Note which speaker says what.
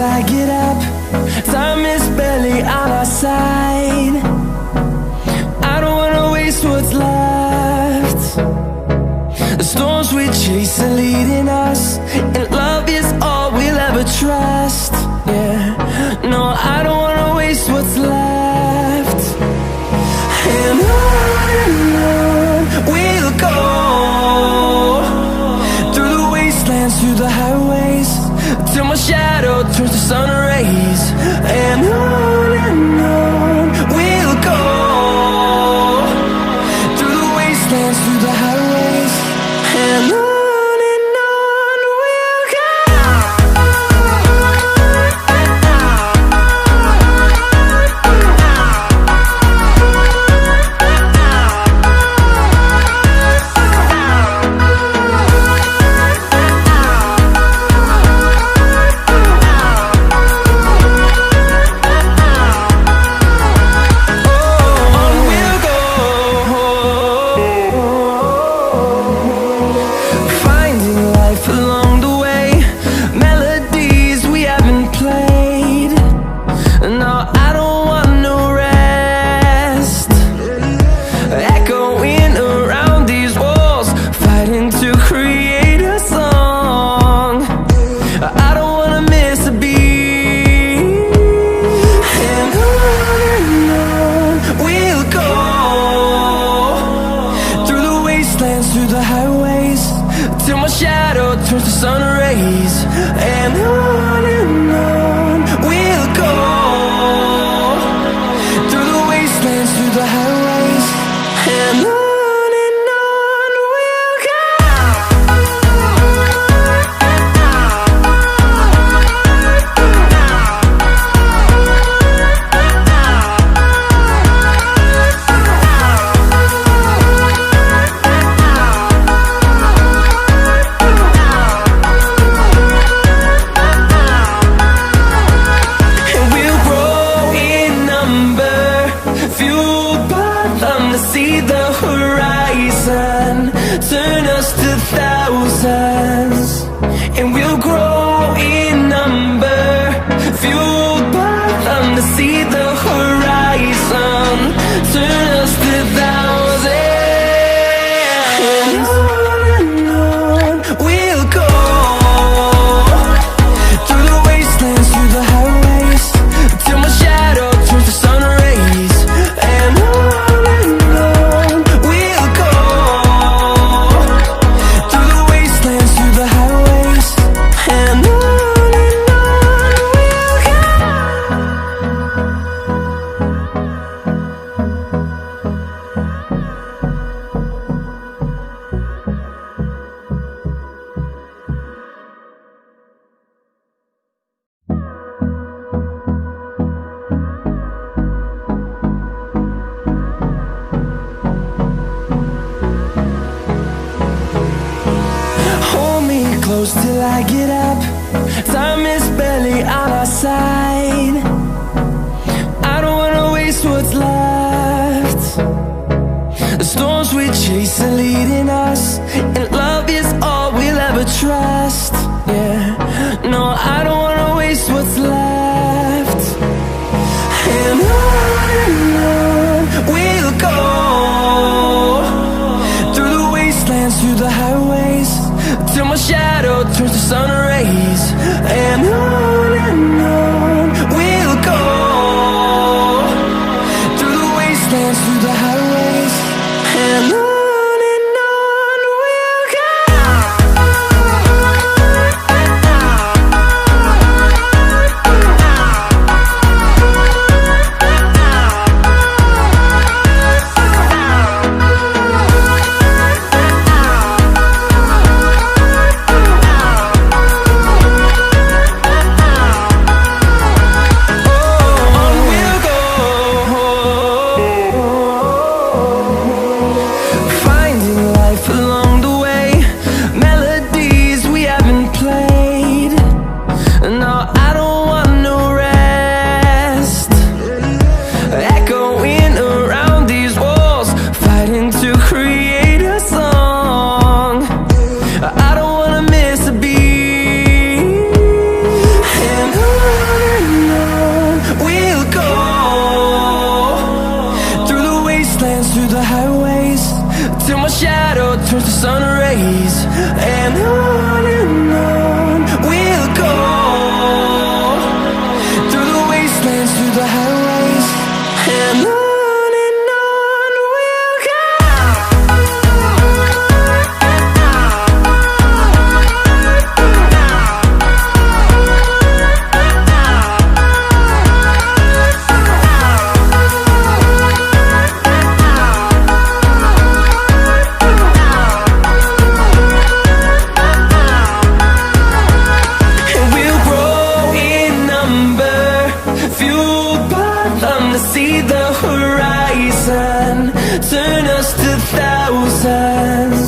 Speaker 1: till I get up. Time is barely on our side. I don't wanna waste what's left. The storms we chase are leading us, and love is all we'll ever trust. Yeah, no, I don't wanna waste what's left. And on we'll go, through the wastelands, through the highways, till my shadow turns to sun rays. And on we'll go, through the wastelands, through the highways, and on we'll go. Through the highways, till my shadow turns to sun rays. And on we'll go, through the wastelands, through the highways, and on we'll go. See the horizon turn us to thousands, and we'll grow in number, fueled by them. To see the horizon turn us to thousands, and on we'll go, through the wastelands, through the highways, till my shadow turns to sun rays. And close till I get up. Time is barely on our side. I don't wanna waste what's left. The storms we chase are leading us, and love is all we'll ever trust. Yeah, no, I don't wanna waste what's left. And on we'll go, through the wastelands, through the highways, till my shadow turns to sun rays. And on we'll go, through the wastelands, through the highways, and on we'll go. rays, and on we'll go, through the wastelands, through the highways, and on we'll go. See the horizon, turn us to thousands.